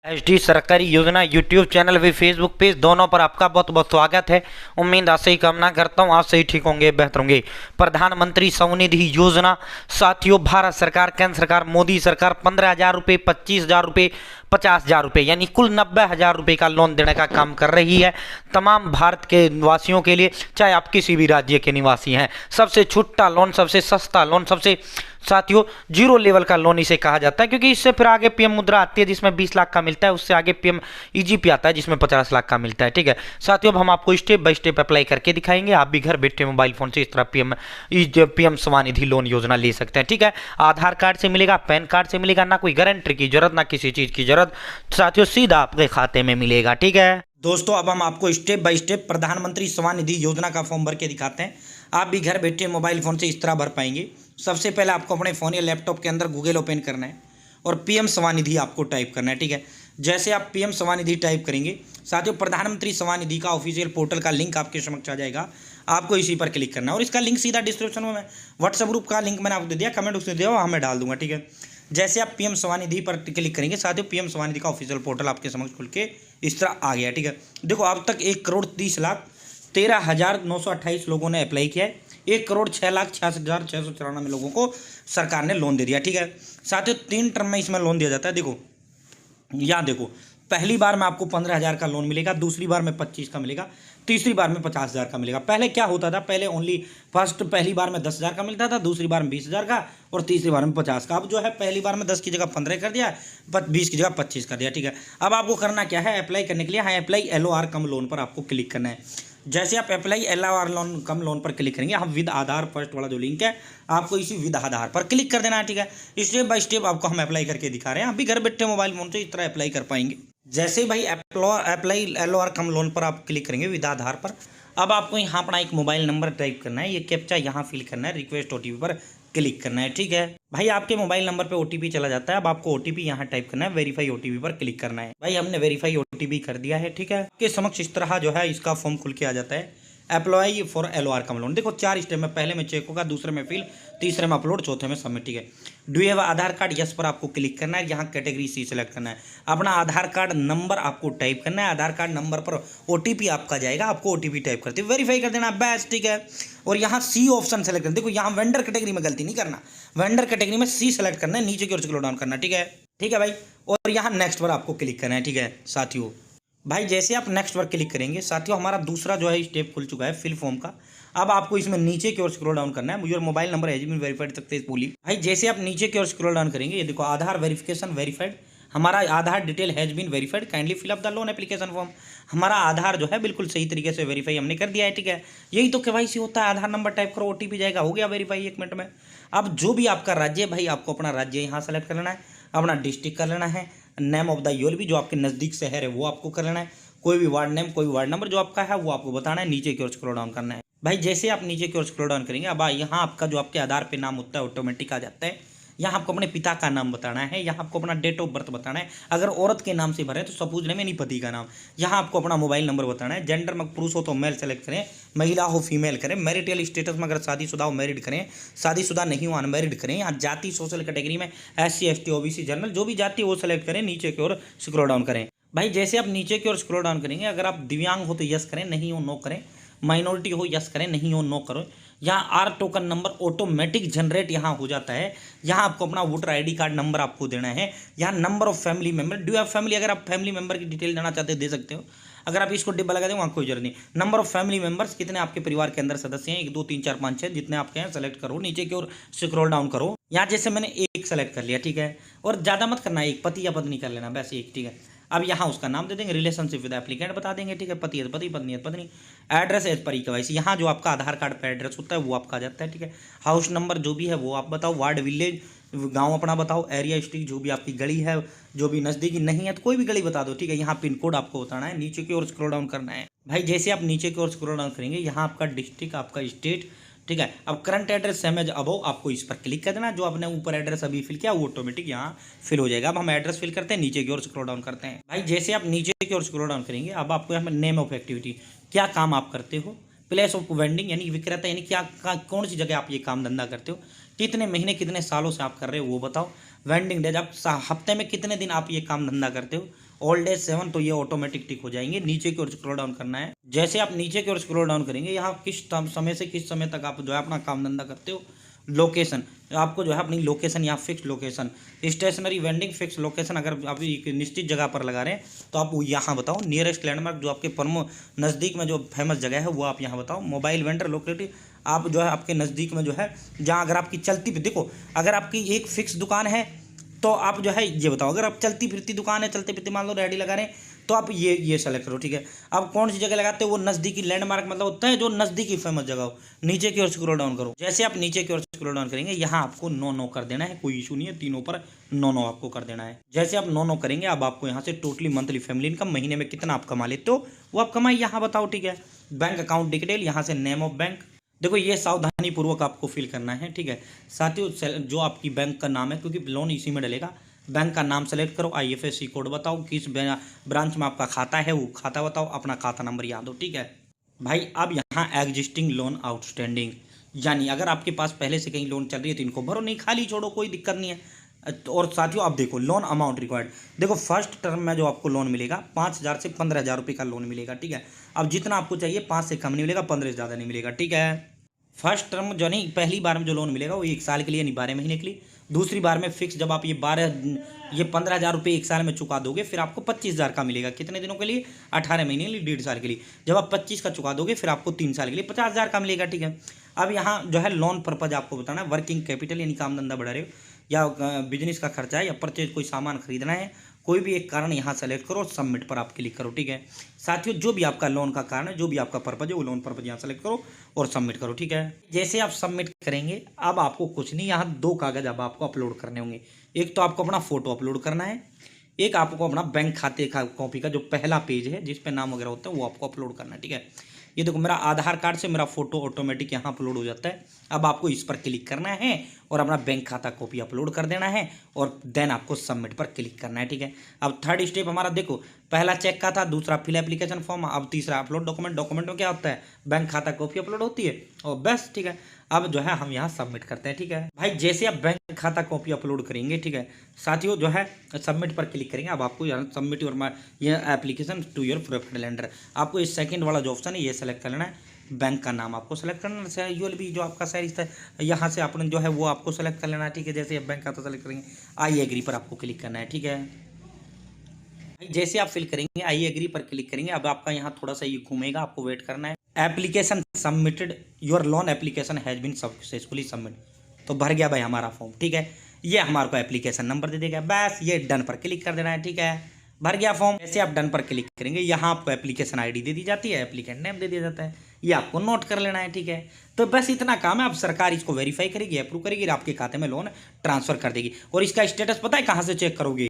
HD सरकारी योजना YouTube channel व फेसबुक पेज दोनों पर आपका बहुत बहुत स्वागत है। उम्मीद आपसे ही कामना करता हूँ आप सही ठीक होंगे, बेहतर होंगे। प्रधानमंत्री स्वनिधि योजना साथियों, भारत सरकार, केंद्र सरकार, मोदी सरकार 15,000 रुपये, 25,000 रुपये, 50,000 रुपये यानी कुल 90,000 रुपये का लोन देने का काम कर रही है तमाम भारत के निवासियों के लिए, चाहे आप किसी भी राज्य के निवासी हैं। सबसे छोटा लोन, सबसे सस्ता लोन, सबसे साथियों जीरो लेवल का लोन इसे कहा जाता है, क्योंकि इससे फिर आगे पीएम मुद्रा आती है जिसमें 20 लाख का मिलता है, उससे आगे पीएम ईजीपी आता है जिसमें 50 लाख का मिलता है। ठीक है साथियों, अब हम आपको स्टेप बाय स्टेप अप्लाई करके दिखाएंगे। आप भी घर बैठे मोबाइल फोन से इस तरह पीएम स्वनिधि लोन योजना ले सकते हैं। ठीक है, आधार कार्ड से मिलेगा, पैन कार्ड से मिलेगा, ना कोई गारंटी की जरूरत, ना किसी चीज की जरूरत, साथियों सीधा आपके खाते में मिलेगा। ठीक है दोस्तों, अब हम आपको स्टेप बाय स्टेप प्रधानमंत्री स्वनिधि योजना का फॉर्म भर के दिखाते हैं। आप भी घर बैठे मोबाइल फोन से इस तरह भर पाएंगे। सबसे पहले आपको अपने फ़ोन या लैपटॉप के अंदर गूगल ओपन करना है और पीएम स्वनिधि आपको टाइप करना है। ठीक है, जैसे आप पीएम स्वनिधि टाइप करेंगे साथियों, प्रधानमंत्री स्वनिधि का ऑफिशियल पोर्टल का लिंक आपके समक्ष आ जाएगा। आपको इसी पर क्लिक करना है और इसका लिंक सीधा डिस्क्रिप्शन में व्हाट्सएप ग्रुप का लिंक मैंने आपको दे दिया, कमेंट उसने दिया, वहाँ मैं डाल दूंगा। ठीक है, जैसे आप पीएम स्वनिधि पर क्लिक करेंगे साथियों, पीएम स्वनिधि का ऑफिशियल पोर्टल आपके समक्ष खुल के इस तरह आ गया। ठीक है, देखो अब तक 1,30,13,928 लोगों ने अप्लाई किया है। 1,06,66,694 लोगों को सरकार ने लोन दे दिया। ठीक है साथियों, 3 टर्म में इसमें लोन दिया जाता है। देखो यहाँ देखो, पहली बार में आपको 15,000 का लोन मिलेगा, दूसरी बार में 25 का मिलेगा, तीसरी बार में 50,000 का मिलेगा। पहले क्या होता था, पहले पहली बार में 10,000 का मिलता था, दूसरी बार में 20,000 का और तीसरी बार में 50 का। अब जो है पहली बार में 10 की जगह 15 कर दिया, 20 की जगह 25 कर दिया। ठीक है, अब आपको करना क्या है, अप्लाई करने के लिए हाँ अप्लाई LOR कम लोन पर आपको क्लिक करना है। जैसे आप अप्लाई LOR लोन कम लोन पर क्लिक करेंगे, हम विद आधार फर्स्ट वाला जो लिंक है आपको इसी विद आधार पर क्लिक कर देना है। ठीक है, स्टेप बाय स्टेप आपको हम अप्लाई करके दिखा रहे हैं। आप भी घर बैठे मोबाइल फोन से इस तरह अप्लाई कर पाएंगे। जैसे भाई अप्लाई LOR कम लोन पर आप क्लिक करेंगे विद आधार पर, अब आपको यहाँ अपना एक मोबाइल नंबर टाइप करना है, ये कैप्चा यहाँ फिल करना है, रिक्वेस्ट OTP पर क्लिक करना है। ठीक है भाई, आपके मोबाइल नंबर पे OTP चला जाता है। अब आपको OTP यहाँ टाइप करना है, वेरीफाई OTP पर क्लिक करना है। भाई हमने वेरीफाई OTP कर दिया है। ठीक है, आपके समक्ष इस तरह जो है इसका फॉर्म खुल के आ जाता है, apply for LOR come loan. देखो 4 स्टेप में, पहले में चेक होगा, दूसरे में फिल, तीसरे में अपलोड, चौथे में सबमिट। ठीक है, do you have Aadhaar card, yes पर आपको क्लिक करना है, यहाँ कैटेगरी C सेलेक्ट करना है, अपना आधार कार्ड नंबर आपको टाइप करना है, आधार कार्ड नंबर पर OTP आपका जाएगा, आपको OTP टाइप करते वेरीफाई कर देना बस। ठीक है, और यहाँ C ऑप्शन सेलेक्ट करना। देखो यहाँ वेंडर कैटेगरी में गलती नहीं करना, वेंडर कैटेगरी में C सेलेक्ट करना है, नीचे की ओर स्क्रॉल डाउन करना। ठीक है भाई, और यहाँ नेक्स्ट पर आपको क्लिक करना है। ठीक है साथियों, भाई जैसे आप नेक्स्ट पर क्लिक करेंगे साथियों, हमारा दूसरा जो है स्टेप खुल चुका है फिल फॉर्म का। अब आपको इसमें नीचे की ओर स्क्रॉल डाउन करना है, your mobile number has been verified successfully. भाई जैसे आप नीचे की ओर स्क्रॉल डाउन करेंगे, ये देखो आधार वेरिफिकेशन वेरीफाइड, हमारा Aadhaar detail has been verified, kindly fill up the loan application form. हमारा आधार जो है बिल्कुल सही तरीके से वेरीफाई हमने कर दिया है। ठीक है, यही तो KYC होता है, आधार नंबर टाइप करो, OTP जाएगा, हो गया वेरीफाई 1 मिनट में। अब जो भी आपका राज्य है भाई, आपको अपना राज्य यहाँ सेलेक्ट कर लेना है, अपना डिस्ट्रिक्ट कर लेना है, नेम ऑफ द ईयर भी जो आपके नज़दीक शहर है वो आपको कर लेना है, कोई भी वार्ड नेम, कोई वार्ड नंबर जो आपका है वो आपको बताना है, नीचे की ओर स्क्रॉल डाउन करना है। भाई जैसे आप नीचे की ओर स्क्रॉल डाउन करेंगे, अब यहाँ आपका जो आपके आधार पे नाम होता है ऑटोमेटिक आ जाता है। यहाँ आपको अपने पिता का नाम बताना है, यहाँ आपको अपना डेट ऑफ बर्थ बताना है, अगर औरत के नाम से भरे तो सपोज में नहीं पति का नाम, यहाँ आपको अपना मोबाइल नंबर बताना है, जेंडर में पुरुष हो तो मेल सेलेक्ट करें, महिला हो फीमेल करें, मैरिटल स्टेटस में अगर शादीशुदा हो मैरिड करें, शादीशुदा नहीं हो अनमैरिड करें, यहाँ जाति सोशल कैटेगरी में SC ST OBC जनरल जो भी जाति है वो सेलेक्ट करें, नीचे की ओर स्क्रॉल डाउन करें। भाई जैसे आप नीचे की ओर स्क्रॉल डाउन करेंगे, अगर आप दिव्यांग हो तो यस करें, नहीं हो नो करें, माइनॉरिटी हो यस करें, नहीं हो नो करो। यहाँ R token number automatic generate यहाँ हो जाता है, यहाँ आपको अपना वोटर ID कार्ड नंबर आपको देना है। यहाँ number of family member, do have family, अगर आप फैमिली मेंबर की डिटेल देना चाहते हैं दे सकते हो, अगर आप इसको डिब्बा लगा दें वहाँ कोई जरूरत नहीं। नंबर ऑफ फैमिली मेंबर्स, कितने आपके परिवार के अंदर सदस्य हैं, 1 2 3 4 5 6 जितने आपके हैं सेलेक्ट करो, नीचे की ओर स्क्रॉल डाउन करो। यहाँ जैसे मैंने 1 सेलेक्ट कर लिया। ठीक है, और ज़्यादा मत करना, 1 पति या पत्नी कर लेना बस 1। ठीक है, अब यहाँ उसका नाम दे देंगे, रिलेशनशिप विद एप्लीकेंट बता देंगे। ठीक है, पति है तो पति, पत्नी है तो पत्नी, एड्रेस एज पर KYC, यहाँ जो आपका आधार कार्ड पर एड्रेस होता है वो आपका आ जाता है। ठीक है, हाउस नंबर जो भी है वो आप बताओ, वार्ड विलेज गांव अपना बताओ, एरिया स्ट्रीट जो भी आपकी गली है, जो भी नज़दीकी नहीं है तो कोई भी गली बता दो। ठीक है, यहाँ पिन कोड आपको बताना है, नीचे की ओर स्क्रॉल डाउन करना है। भाई जैसे आप नीचे की ओर स्क्रॉल डाउन करेंगे, यहाँ आपका डिस्ट्रिक्ट, आपका स्टेट। ठीक है, अब current address same as above, आपको इस पर क्लिक कर देना, जो आपने ऊपर एड्रेस अभी फिल किया वो ऑटोमेटिक यहाँ फिल हो जाएगा। अब हम एड्रेस फिल करते हैं, नीचे की ओर स्क्रॉल डाउन करते हैं। भाई जैसे आप नीचे की ओर स्क्रॉल डाउन करेंगे, अब आपको यहाँ नेम ऑफ एक्टिविटी, क्या काम आप करते हो, प्लेस ऑफ वेंडिंग यानी विक्रेता, यानी क्या कौन सी जगह आप ये काम धंधा करते हो, कितने महीने कितने सालों से आप कर रहे हो वो बताओ, वेंडिंग डेज, आप हफ्ते में कितने दिन आप ये काम धंधा करते हो ओल्ड एज 7 तो ये ऑटोमेटिक टिक हो जाएंगे। नीचे की ओर स्क्रॉल डाउन करना है। जैसे आप नीचे की ओर स्क्रॉल डाउन करेंगे, यहाँ किस समय से किस समय तक आप जो है अपना काम धंधा करते हो, लोकेशन आपको जो है अपनी लोकेशन यहाँ fix location, stationery vending fix location, अगर आप एक निश्चित जगह पर लगा रहे हैं तो आप यहाँ बताओ। नियरेस्ट लैंडमार्क जो आपके प्रमुख नज़दीक में जो फेमस जगह है वो आप यहाँ बताओ। मोबाइल वेंडर लोकेलिटी आप जो है आपके नज़दीक में जो है जहाँ अगर आपकी चलती देखो, अगर आपकी एक फिक्स दुकान है तो आप जो है ये बताओ। अगर आप चलती फिरती दुकान है, चलते फिरते मान लो रेडी लगा रहे हैं, तो आप ये सेलेक्ट करो, ठीक है। अब कौन सी जगह लगाते हो, वो नज़दीकी लैंडमार्क मतलब होता है जो नज़दीकी फेमस जगह हो। नीचे की ओर स्क्रॉल डाउन करो। जैसे आप नीचे की ओर स्क्रॉल डाउन करेंगे, यहाँ आपको नो कर देना है, कोई इशू नहीं है, तीनों पर नो आपको कर देना है। जैसे आप नो करेंगे, अब आपको यहाँ से टोटली मंथली फैमिली इनकम, महीने में कितना आप कमा लेते हो वो आप कमाई यहाँ बताओ, ठीक है। बैंक अकाउंट डिटेल, यहाँ से नेम ऑफ बैंक, देखो ये सावधानी पूर्वक आपको फिल करना है, ठीक है। साथियों जो आपकी बैंक का नाम है, क्योंकि लोन इसी में डलेगा, बैंक का नाम सेलेक्ट करो, IFSC कोड बताओ, किस ब्रांच में आपका खाता है वो खाता बताओ, अपना खाता नंबर याद हो, ठीक है भाई। अब यहाँ एग्जिस्टिंग लोन आउटस्टैंडिंग, यानी अगर आपके पास पहले से कहीं लोन चल रही है तो इनको भरो, नहीं खाली छोड़ो, कोई दिक्कत नहीं है। और साथियों आप देखो लोन अमाउंट रिक्वायर्ड, देखो फर्स्ट टर्म में जो आपको लोन मिलेगा 5,000 से 15,000 रुपये का लोन मिलेगा, ठीक है। अब जितना आपको चाहिए 5 से कम नहीं मिलेगा, 15 से ज़्यादा नहीं मिलेगा, ठीक है। फर्स्ट टर्म जो नहीं, पहली बार में जो लोन मिलेगा वो 1 साल के लिए, नहीं 12 महीने के लिए। दूसरी बार में फिक्स, जब आप ये 15,000 रुपये 1 साल में चुका दोगे, फिर आपको 25,000 का मिलेगा। कितने दिनों के लिए, 18 महीने के लिए, 1.5 साल के लिए। जब आप 25 का चुका दोगे, फिर आपको 3 साल के लिए 50,000 का मिलेगा, ठीक है। अब यहाँ जो है लोन पर्पज आपको बताना है, वर्किंग कैपिटल यानी काम धंधा बढ़ा रहे हो, या बिजनेस का खर्चा है, या परचेज कोई सामान खरीदना है, कोई भी एक कारण यहाँ सेलेक्ट करो, सबमिट पर आप क्लिक करो, ठीक है। साथियों जो भी आपका लोन का कारण है, जो भी आपका पर्पज है, वो लोन पर्पज यहाँ सेलेक्ट करो और सबमिट करो, ठीक है। जैसे आप सबमिट करेंगे, अब आपको कुछ नहीं, यहाँ 2 कागज़ अब आपको अपलोड करने होंगे। एक तो आपको अपना फोटो अपलोड करना है, एक आपको अपना बैंक खाते का कॉपी का जो पहला पेज है जिस पे नाम वगैरह होता है वो आपको अपलोड करना है, ठीक है। ये देखो मेरा आधार कार्ड से मेरा फोटो ऑटोमेटिक यहाँ अपलोड हो जाता है। अब आपको इस पर क्लिक करना है और अपना बैंक खाता कॉपी अपलोड कर देना है और देन आपको सबमिट पर क्लिक करना है, ठीक है। अब थर्ड स्टेप हमारा देखो, पहला चेक का था, दूसरा फिल एप्लीकेशन फॉर्म, अब तीसरा अपलोड डॉक्यूमेंट। डॉक्यूमेंट में क्या होता है, बैंक खाता कॉपी अपलोड होती है और बस, ठीक है। अब जो है हम यहाँ सबमिट करते हैं, ठीक है भाई। जैसे आप बैंक खाता कॉपी अपलोड करेंगे, ठीक है साथियों, जो है सबमिट पर क्लिक करेंगे, अब आपको यहाँ सबमिट योर ये application to your preferred lender, आपको इस सेकंड वाला जो ऑप्शन है ये सेलेक्ट कर लेना है। बैंक का नाम आपको सेलेक्ट करना है, यूएलबी जो आपका साइज है यहाँ से आपने जो है वो आपको सेलेक्ट कर लेना है, ठीक है। जैसे आप बैंक खाता सेलेक्ट करेंगे, आई एग्री पर आपको क्लिक करना है, ठीक है। जैसे आप फिल करेंगे, आई एग्री पर क्लिक करेंगे, अब आपका यहाँ थोड़ा सा ये घूमेगा, आपको वेट करना है। Application submitted, your loan application has been successfully submit, तो भर गया भाई हमारा फॉर्म, ठीक है। ये हमारे को एप्लीकेशन नंबर दे देगा, बस ये डन पर क्लिक कर देना है, ठीक है। भर गया फॉर्म। जैसे आप डन पर क्लिक करेंगे, यहाँ आपको एप्लीकेशन ID दे दी जाती है, एप्लीकेंट नेम दे दिया जाता है, ये आपको नोट कर लेना है, ठीक है। तो बस इतना काम है। अब सरकार इसको वेरीफाई करेगी, अप्रूव करेगी, आपके खाते में लोन ट्रांसफर कर देगी। और इसका स्टेटस पता है कहाँ से चेक करोगे,